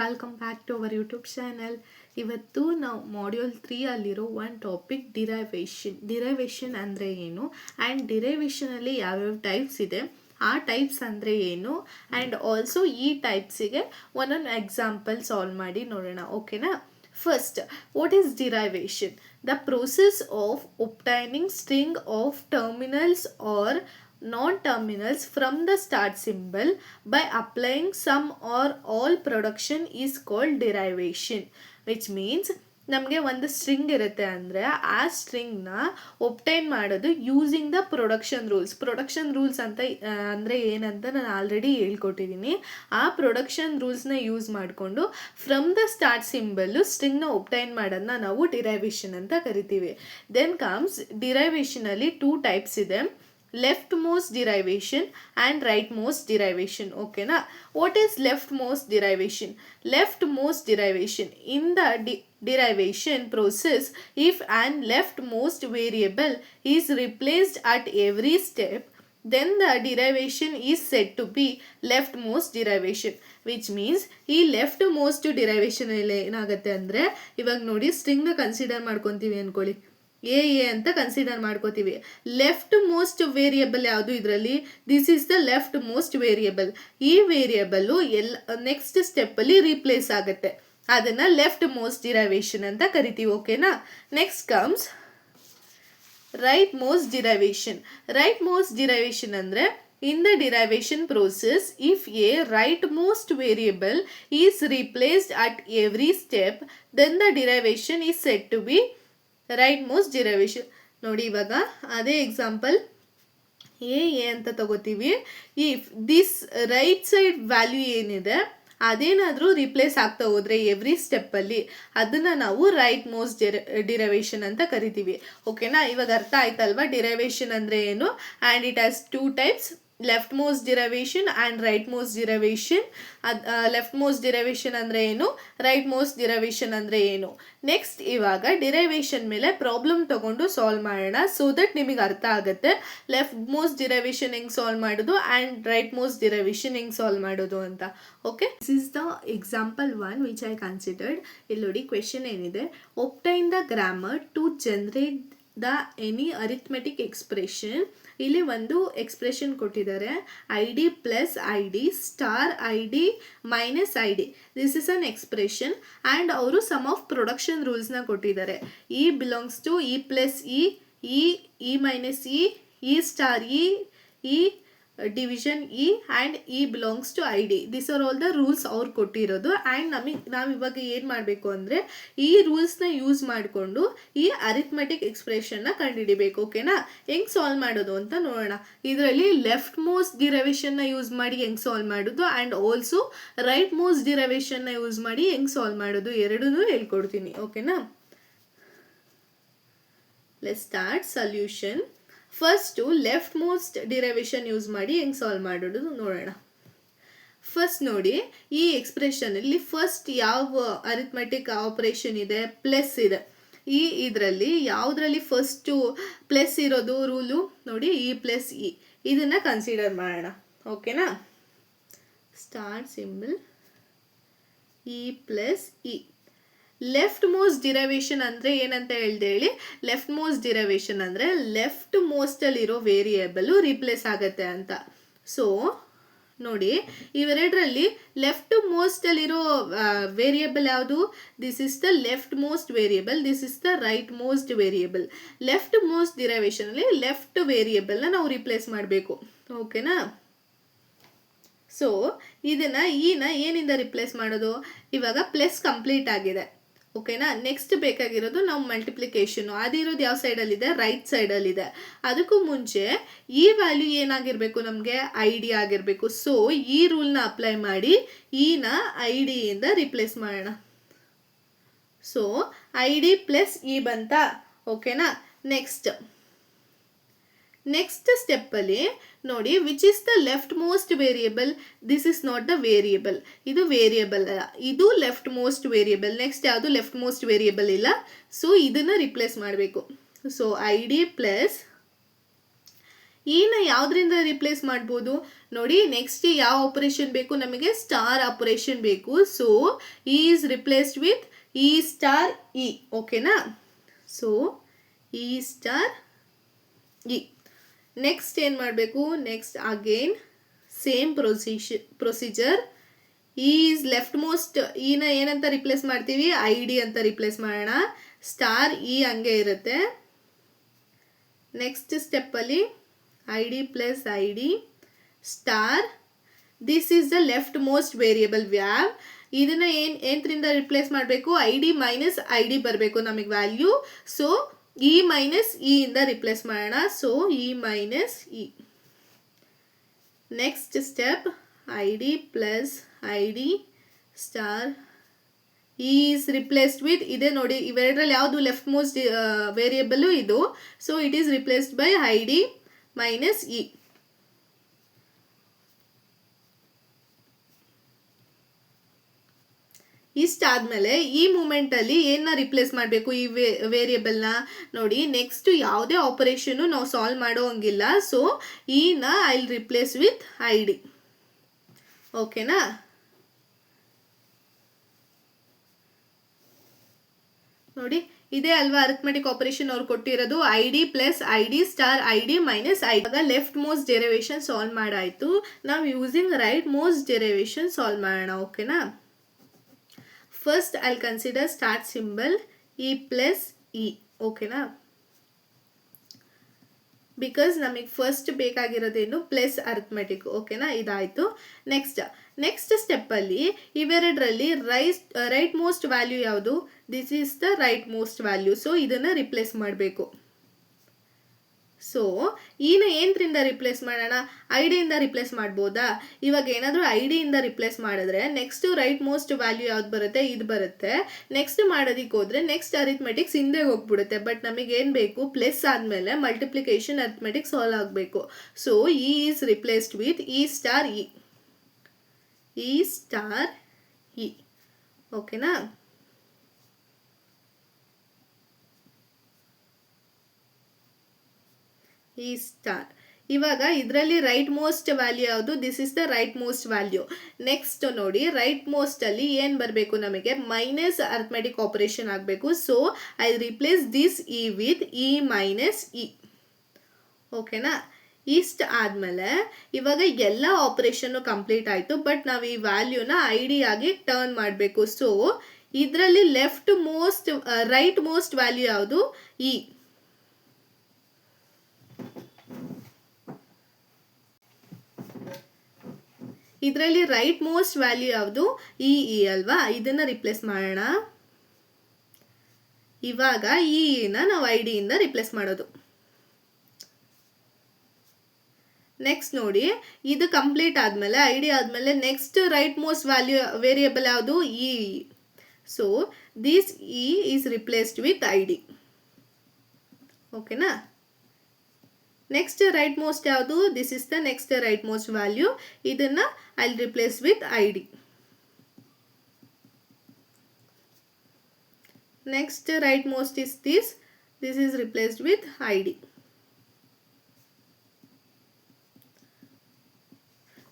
Welcome back to our YouTube channel. ಇವತ್ತು ನಾವು module 3 ಅಲ್ಲಿರೋ ಒಂದು ಟಾಪಿಕ್ ಡಿರೈವೇಷನ್ ಅಂದರೆ ಏನು ಆ್ಯಂಡ್ ಡಿರೈವೇಷನಲ್ಲಿ ಯಾವ್ಯಾವ ಟೈಪ್ಸ್ ಇದೆ, ಆ ಟೈಪ್ಸ್ ಅಂದರೆ ಏನು ಆ್ಯಂಡ್ ಆಲ್ಸೋ ಈ ಟೈಪ್ಸಿಗೆ ಒಂದೊಂದು ಎಕ್ಸಾಂಪಲ್ ಸಾಲ್ವ್ ಮಾಡಿ ನೋಡೋಣ. ಓಕೆನಾ? First, what is derivation? The process of obtaining string of terminals or non-terminals from the start symbol by applying some or all production is called derivation, which means ನಮಗೆ ಒಂದು string ಇರುತ್ತೆ ಅಂದರೆ ಆ ಸ್ಟ್ರಿಂಗ್ನ obtain ಮಾಡೋದು ಯೂಸಿಂಗ್ ದ ಪ್ರೊಡಕ್ಷನ್ ರೂಲ್ಸ್ ಅಂತ ಅಂದರೆ ಏನಂತ ನಾನು ಆಲ್ರೆಡಿ ಹೇಳ್ಕೊಟ್ಟಿದ್ದೀನಿ. ಆ ಪ್ರೊಡಕ್ಷನ್ ರೂಲ್ಸ್ನ ಯೂಸ್ ಮಾಡಿಕೊಂಡು ಫ್ರಮ್ ದ ಸ್ಟಾರ್ಟ್ ಸಿಂಬಲ್ಲು ಸ್ಟ್ರಿಂಗ್ನ ಒಬ್ಟೈನ್ ಮಾಡೋದನ್ನ ನಾವು ಡಿರೈವೇಷನ್ ಅಂತ ಕರಿತೀವಿ. ದೆನ್ ಕಮ್ಸ್ ಡಿರೈವೇಷನಲ್ಲಿ 2 ಟೈಪ್ಸ್ ಇದೆ, leftmost derivation and rightmost derivation. Okay na? What is leftmost derivation? Leftmost derivation, in the derivation process, if an leftmost variable is replaced at every step, then the derivation is said to be leftmost derivation, which means ಈ leftmost derivation ಏನಾಗುತ್ತೆ ಅಂದರೆ, ಇವಾಗ ನೋಡಿ ಸ್ಟ್ರಿಂಗ್ನ consider ಮಾಡ್ಕೊತೀವಿ ಅಂದ್ಕೊಳ್ಳಿ, A ಅಂತ consider ಮಾಡ್ಕೋತೀವಿ. ಲೆಫ್ಟ್ ಮೋಸ್ಟ್ ವೇರಿಯಬಲ್ ಯಾವುದು ಇದರಲ್ಲಿ? This is the leftmost variable. ಈ ವೇರಿಯಬಲ್ಲು ನೆಕ್ಸ್ಟ್ ಸ್ಟೆಪ್ಪಲ್ಲಿ ರೀಪ್ಲೇಸ್ ಆಗುತ್ತೆ, ಅದನ್ನು ಲೆಫ್ಟ್ ಮೋಸ್ಟ್ ಡಿರೈವೇಷನ್ ಅಂತ ಕರಿತೀವಿ. ಓಕೆನಾ? Next comes right most derivation. Right most derivation ಅಂದರೆ, in the derivation process, if a rightmost variable is replaced at every step, then the derivation is said to be rightmost derivation. ನೋಡಿ ಇವಾಗ ಅದೇ example A ಅಂತ ತಗೋತೀವಿ. If this right side value ಏನಿದೆ ಅದೇನಾದರೂ replace ಆಗ್ತಾ ಹೋದರೆ ಎವ್ರಿ ಸ್ಟೆಪ್ಪಲ್ಲಿ, ಅದನ್ನು ನಾವು ರೈಟ್ ಮೋಸ್ಟ್ ಡಿರೈವೇಷನ್ ಅಂತ ಕರಿತೀವಿ. ಓಕೆನಾ? ಇವಾಗ ಅರ್ಥ ಆಯ್ತಲ್ವಾ ಡಿರೈವೇಷನ್ ಅಂದರೆ ಏನು? And it has 2 types, leftmost derivation and rightmost derivation. leftmost derivation ಅಂದರೆ ಏನು, rightmost derivation ಅಂದರೆ ಏನು? ನೆಕ್ಸ್ಟ್ ಇವಾಗ ಡಿರೈವೇಷನ್ ಮೇಲೆ ಪ್ರಾಬ್ಲಮ್ ತಗೊಂಡು ಸಾಲ್ವ್ ಮಾಡೋಣ, ಸೊ ದಟ್ ನಿಮಗೆ ಅರ್ಥ ಆಗುತ್ತೆ ಲೆಫ್ಟ್ಮೋಸ್ಟ್ ಡಿರೈವೇಷನ್ ಹೆಂಗೆ ಸಾಲ್ವ್ ಮಾಡೋದು ಆ್ಯಂಡ್ ರೈಟ್ಮೋಸ್ಟ್ ಡಿರೈವೇಷನ್ ಹೆಂಗೆ ಸಾಲ್ವ್ ಮಾಡೋದು ಅಂತ. Okay, this is the example 1 which I considered. ಇಲ್ಲಿ ನೋಡಿ ಕ್ವೆಶನ್ ಏನಿದೆ, obtain the grammar to generate the any arithmetic expression. ಇಲ್ಲಿ ಒಂದು ಎಕ್ಸ್ಪ್ರೆಷನ್ ಕೊಟ್ಟಿದ್ದಾರೆ, I D plus I D star I D minus I D. This is an expression and ಅವರು some of production ರೂಲ್ಸ್ನ ಕೊಟ್ಟಿದ್ದಾರೆ. E belongs to E plus E minus E star E division E and E belongs to I D. This are all the rules ಅವ್ರು ಕೊಟ್ಟಿರೋದು. And ನಾವು ಇವಾಗ ಏನು ಮಾಡಬೇಕು ಅಂದರೆ ಈ ರೂಲ್ಸ್ನ ಯೂಸ್ ಮಾಡಿಕೊಂಡು ಈ ಅರಿಥ್ಮೆಟಿಕ್ ಎಕ್ಸ್ಪ್ರೆಷನ್ನ ಕಂಡುಹಿಡಿಬೇಕು. ಓಕೆನಾ? ಹೆಂಗೆ ಸಾಲ್ವ್ ಮಾಡೋದು ಅಂತ ನೋಡೋಣ. ಇದರಲ್ಲಿ ಲೆಫ್ಟ್ ಮೋಸ್ಟ್ ಡಿರೈವೇಷನ್ನ ಯೂಸ್ ಮಾಡಿ ಹೆಂಗೆ ಸಾಲ್ವ್ ಮಾಡೋದು ಆ್ಯಂಡ್ ಆಲ್ಸೋ ರೈಟ್ ಮೋಸ್ಟ್ ಡಿರೈವೇಷನ್ನ ಯೂಸ್ ಮಾಡಿ ಹೆಂಗೆ ಸಾಲ್ವ್ ಮಾಡೋದು, ಎರಡೂ ಹೇಳ್ಕೊಡ್ತೀನಿ. ಓಕೆನಾ? Let's start solution. First leftmost derivation use ಮಾಡಿ ಹೆಂಗೆ ಸಾಲ್ವ್ ಮಾಡೋದು ನೋಡೋಣ. ಫಸ್ಟ್ ನೋಡಿ, ಈ ಎಕ್ಸ್ಪ್ರೆಷನಲ್ಲಿ ಫಸ್ಟ್ ಯಾವ ಅರಿಥ್ಮೆಟಿಕ್ ಆಪರೇಷನ್ ಇದೆ? ಪ್ಲಸ್ ಇದೆ. ಇದರಲ್ಲಿ ಯಾವುದರಲ್ಲಿ ಫಸ್ಟು ಪ್ಲಸ್ ಇರೋದು ರೂಲು ನೋಡಿ, ಇ ಪ್ಲಸ್ ಇ. ಇದನ್ನು ಕನ್ಸಿಡರ್ ಮಾಡೋಣ. ಓಕೆನಾ? Start symbol E plus E. Leftmost derivation ಅಂದರೆ ಏನಂತ ಹೇಳಿ, ಲೆಫ್ಟ್ ಮೋಸ್ಟ್ ಡಿರೈವೇಷನ್ ಅಂದರೆ ಲೆಫ್ಟ್ ಮೋಸ್ಟಲ್ಲಿರೋ ವೇರಿಯೇಬಲ್ಲು ರಿಪ್ಲೇಸ್ ಆಗುತ್ತೆ ಅಂತ. ಸೊ ನೋಡಿ, ಇವೆರಡರಲ್ಲಿ ಲೆಫ್ಟ್ ಮೋಸ್ಟಲ್ಲಿರೋ ವೇರಿಯೇಬಲ್ ಯಾವುದು? This is the leftmost variable, this is the rightmost variable. Leftmost ಡಿರೈವೇಷನಲ್ಲಿ ಲೆಫ್ಟ್ ವೇರಿಯೇಬಲ್ನ ನಾವು ರಿಪ್ಲೇಸ್ ಮಾಡಬೇಕು. ಓಕೆನಾ? ಸೊ ಇದನ್ನು ಏನಿಂದ ರಿಪ್ಲೇಸ್ ಮಾಡೋದು? ಇವಾಗ ಪ್ಲಸ್ ಕಂಪ್ಲೀಟ್ ಆಗಿದೆ. ಓಕೆನಾ? ನೆಕ್ಸ್ಟ್ ಬೇಕಾಗಿರೋದು ನಾವು ಮಲ್ಟಿಪ್ಲಿಕೇಶನು. ಅದಿರೋದು ಯಾವ ಸೈಡಲ್ಲಿದೆ? ರೈಟ್ ಸೈಡಲ್ಲಿದೆ. ಅದಕ್ಕೂ ಮುಂಚೆ ಈ ವ್ಯಾಲ್ಯೂ ಏನಾಗಿರಬೇಕು? ನಮಗೆ ಐ ಡಿ ಆಗಿರಬೇಕು. ಸೊ ಈ ರೂಲ್ನ ಅಪ್ಲೈ ಮಾಡಿ ಇನ ಐ ಡಿಯಿಂದ ರಿಪ್ಲೇಸ್ ಮಾಡೋಣ. So I D plus E ಬಂತ. ಓಕೆನಾ? ನೆಕ್ಸ್ಟ್ ಸ್ಟೆಪ್ಪಲ್ಲಿ ನೋಡಿ, which is the leftmost variable? This is not the variable, ಇದು ವೇರಿಯೇಬಲ್ ಅಲ್ಲ, ಇದು ಲೆಫ್ಟ್ ಮೋಸ್ಟ್ ವೇರಿಯೇಬಲ್. ನೆಕ್ಸ್ಟ್ ಯಾವುದು ಲೆಫ್ಟ್ ಮೋಸ್ಟ್ ವೇರಿಯೇಬಲ್ ಇಲ್ಲ, ಸೊ ಇದನ್ನು ರಿಪ್ಲೇಸ್ ಮಾಡಬೇಕು. ಸೊ ಐ ಡಿ ಪ್ಲಸ್ ಇನ ಯಾವುದರಿಂದ ರಿಪ್ಲೇಸ್ ಮಾಡ್ಬೋದು ನೋಡಿ ನೆಕ್ಸ್ಟ್ ಯಾವ ಆಪರೇಷನ್ ಬೇಕು ನಮಗೆ, ಸ್ಟಾರ್ ಆಪರೇಷನ್ ಬೇಕು. So E is replaced with E star E. ಓಕೆನಾ, so E star E. Next ಏನು ಮಾಡಬೇಕು, next again same procedure. Is leftmost ಇನ ಏನಂತ ರಿಪ್ಲೇಸ್ ಮಾಡ್ತೀವಿ, ಐ ಡಿ ಅಂತ ರಿಪ್ಲೇಸ್ ಮಾಡೋಣ. ಸ್ಟಾರ್ ಇ ಹಂಗೆ ಇರುತ್ತೆ. ನೆಕ್ಸ್ಟ್ ಸ್ಟೆಪ್ಪಲ್ಲಿ I D plus I D star, this is the leftmost variable ವ್ಯಾವ್. ಇದನ್ನ ಏನ್ರಿಂದ ರಿಪ್ಲೇಸ್ ಮಾಡಬೇಕು, I D minus I D ಬರಬೇಕು ನಮಗೆ value. So E minus E ಇಂದ ರಿಪ್ಲೇಸ್ ಮಾಡೋಣ. So E minus E. Next step I D plus I D star is replaced with, ಇದೆ ನೋಡಿ ಇವೆರಡರಲ್ಲಿ ಯಾವುದು ಲೆಫ್ಟ್ ಮೋಸ್ಟ್ ವೇರಿಯಬಲ್ ಇದು. So it is replaced by I D minus E. ಇಷ್ಟಾದ್ಮೇಲೆ ಈ ಮೂಮೆಂಟಲ್ಲಿ ಏನನ್ನ ರಿಪ್ಲೇಸ್ ಮಾಡಬೇಕು, ಈ ವೇರಿಯಬಲ್ನ ನೋಡಿ. ನೆಕ್ಸ್ಟ್ ಯಾವುದೇ ಆಪರೇಷನ್ ನಾವು ಸಾಲ್ವ್ ಮಾಡೋ ಹಂಗಿಲ್ಲ. ಸೊ ಇನ I will replace with I D. ಓಕೆನಾ, ನೋಡಿ ಇದೇ ಅಲ್ವಾ ಅರಿಥಮೆಟಿಕ್ ಆಪರೇಷನ್ ಅವ್ರು ಕೊಟ್ಟಿರೋದು, I D plus I D star I D minus I D. Leftmost derivation solve ಮಾಡಾಯ್ತು. ನಾವು using rightmost derivation solve ಮಾಡೋಣ. ಓಕೆನಾ, first I'll consider start symbol E plus E. ಓಕೆನಾ, ಬಿಕಾಸ್ ನಮಗೆ first ಬೇಕಾಗಿರೋದೇನು plus arithmetic. ಓಕೆನಾ, ಇದಾಯಿತು. Next ಸ್ಟೆಪ್ಪಲ್ಲಿ ಇವೆರಡರಲ್ಲಿ ರೈಟ್ ಮೋಸ್ಟ್ ವ್ಯಾಲ್ಯೂ ಯಾವುದು, this is the rightmost value. So ಇದನ್ನು ರಿಪ್ಲೇಸ್ ಮಾಡಬೇಕು. ಸೊ ಈನ ಏನರಿಂದ ರಿಪ್ಲೇಸ್ ಮಾಡೋಣ, ಐ ಡಿಯಿಂದ ರಿಪ್ಲೇಸ್ ಮಾಡ್ಬೋದಾ. ಇವಾಗ ಏನಾದರೂ ಐ ಡಿಯಿಂದ ರಿಪ್ಲೇಸ್ ಮಾಡಿದ್ರೆ ನೆಕ್ಸ್ಟ್ ರೈಟ್ ಮೋಸ್ಟ್ ವ್ಯಾಲ್ಯೂ ಯಾವ್ದು ಬರುತ್ತೆ, ಇದು ಬರುತ್ತೆ. ನೆಕ್ಸ್ಟ್ ಮಾಡೋದಕ್ಕೆ ಹೋದರೆ ನೆಕ್ಸ್ಟ್ ಅರಿಥಮೆಟಿಕ್ಸ್ ಹಿಂದೆ ಹೋಗ್ಬಿಡುತ್ತೆ. ಬಟ್ ನಮಗೆ ಏನು ಬೇಕು, ಪ್ಲಸ್ ಆದಮೇಲೆ ಮಲ್ಟಿಪ್ಲಿಕೇಶನ್ ಅರಿಥಮೆಟಿಕ್ ಸಾಲ್ವ್ ಆಗಬೇಕು. So E is replaced with E star E. E star E. ಓಕೆನಾ, ಇ ಸ್ಟಾರ್. ಇವಾಗ ಇದರಲ್ಲಿ ರೈಟ್ ಮೋಸ್ಟ್ ವ್ಯಾಲ್ಯೂ ಯಾವುದು, this is the rightmost value. Next ನೋಡಿ ರೈಟ್ ಮೋಸ್ಟ್ ಅಲ್ಲಿ ಏನು ಬರಬೇಕು ನಮಗೆ, ಮೈನಸ್ ಅರಿಥಮೆಟಿಕ್ ಆಪರೇಷನ್ ಆಗಬೇಕು. So I replace this E with E minus E. ಓಕೆನಾ, ಇಷ್ಟ ಆದಮೇಲೆ ಇವಾಗ ಎಲ್ಲ ಆಪರೇಷನ್ನು ಕಂಪ್ಲೀಟ್ ಆಯಿತು. ಬಟ್ ನಾವು ಈ ವ್ಯಾಲ್ಯೂನ ಐ ಡಿ ಆಗಿ ಟರ್ನ್ ಮಾಡಬೇಕು. ಸೊ ಇದರಲ್ಲಿ ರೈಟ್ ಮೋಸ್ಟ್ ವ್ಯಾಲ್ಯೂ ಯಾವುದು, ಇ. ಇದರಲ್ಲಿ ರೈಟ್ ಮೋಸ್ಟ್ ವ್ಯಾಲ್ಯೂ ಯಾವುದು, ಇ ಅಲ್ವಾ. ಇದನ್ನ ರಿಪ್ಲೇಸ್ ಮಾಡೋಣ. ಇವಾಗ ಇನ ನಾವು ಐ ಡಿಯಿಂದ ರಿಪ್ಲೇಸ್ ಮಾಡೋದು. ನೆಕ್ಸ್ಟ್ ನೋಡಿ ಇದು ಕಂಪ್ಲೀಟ್ ಆದಮೇಲೆ ಐ ಡಿ ಆದಮೇಲೆ next rightmost value variable ಯಾವುದು, E. So this E is replaced with I D. ಓಕೆನಾ, ನೆಕ್ಸ್ಟ್ ರೈಟ್ ಮೋಸ್ಟ್ ಯಾವುದು, this is the next rightmost value. ಇದನ್ನ I will replace with I D. Next rightmost is this is replaced with I D.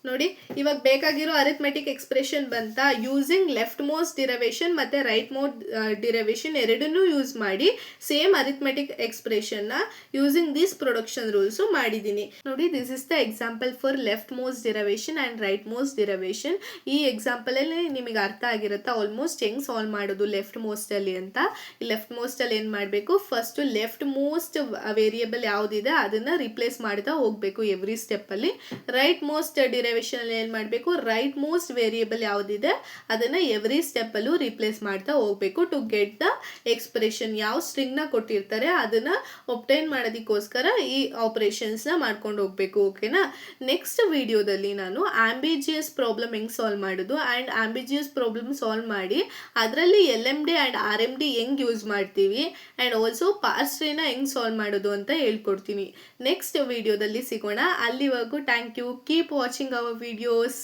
ನೋಡಿ ಇವಾಗ ಬೇಕಾಗಿರೋ arithmetic expression ಬಂತ. Using leftmost derivation ಮತ್ತು rightmost derivation ಎರಡನ್ನೂ use ಮಾಡಿ same arithmetic ಎಕ್ಸ್ಪ್ರೆಷನ್ನ using this production rules ಮಾಡಿದ್ದೀನಿ. ನೋಡಿ this is the example for leftmost derivation and rightmost derivation. ಈ ಎಕ್ಸಾಂಪಲಲ್ಲಿ ನಿಮಗೆ ಅರ್ಥ ಆಗಿರುತ್ತೆ ಆಲ್ಮೋಸ್ಟ್ ಹೆಂಗೆ ಸಾಲ್ವ್ ಮಾಡೋದು ಲೆಫ್ಟ್ ಮೋಸ್ಟಲ್ಲಿ ಅಂತ. ಈ ಲೆಫ್ಟ್ ಮೋಸ್ಟಲ್ಲಿ ಏನು ಮಾಡಬೇಕು, ಫಸ್ಟು ಲೆಫ್ಟ್ ಮೋಸ್ಟ್ ವೇರಿಯಬಲ್ ಯಾವುದಿದೆ ಅದನ್ನು ರಿಪ್ಲೇಸ್ ಮಾಡ್ತಾ ಹೋಗಬೇಕು ಎವ್ರಿ ಸ್ಟೆಪ್ಪಲ್ಲಿ. ರೈಟ್ ಮೋಸ್ಟ್ ಡಿರೈವೇಶನ್ ಏನು ಮಾಡಬೇಕು, ರೈಟ್ ಮೋಸ್ಟ್ ವೇರಿಯಬಲ್ ಯಾವುದಿದೆ ಅದನ್ನು ಎವ್ರಿ ಸ್ಟೆಪ್ಪಲ್ಲೂ ರಿಪ್ಲೇಸ್ ಮಾಡ್ತಾ ಹೋಗಬೇಕು ಟು ಗೆಟ್ ದ ಎಕ್ಸ್ಪ್ರೆಷನ್. ಯಾವ ಸ್ಟ್ರಿಂಗ್ನ ಕೊಟ್ಟಿರ್ತಾರೆ ಅದನ್ನು ಒಬ್ಟೈನ್ ಮಾಡೋದಕ್ಕೋಸ್ಕರ ಈ ಆಪರೇಷನ್ಸ್ನ ಮಾಡ್ಕೊಂಡು ಹೋಗಬೇಕು. ಓಕೆನಾ. ನೆಕ್ಸ್ಟ್ ವಿಡಿಯೋದಲ್ಲಿ ನಾನು ಆಂಬಿಜಿಯಸ್ ಪ್ರಾಬ್ಲಮ್ ಹೆಂಗೆ ಸಾಲ್ವ್ ಮಾಡೋದು ಆ್ಯಂಡ್ ಆಂಬಿಜಿಯಸ್ ಪ್ರಾಬ್ಲಮ್ ಸಾಲ್ವ್ ಮಾಡಿ ಅದರಲ್ಲಿ LMD ಆ್ಯಂಡ್ RMD ಹೆಂಗೆ ಯೂಸ್ ಮಾಡ್ತೀವಿ ಆ್ಯಂಡ್ ಆಲ್ಸೋ ಪಾರ್ಸ್ ಟ್ರೀನ ಹೆಂಗೆ ಸಾಲ್ವ್ ಮಾಡೋದು ಅಂತ ಹೇಳ್ಕೊಡ್ತೀನಿ. ನೆಕ್ಸ್ಟ್ ವಿಡಿಯೋದಲ್ಲಿ ಸಿಗೋಣ. ಅಲ್ಲಿವರೆಗೂ thank you. Keep watching our videos.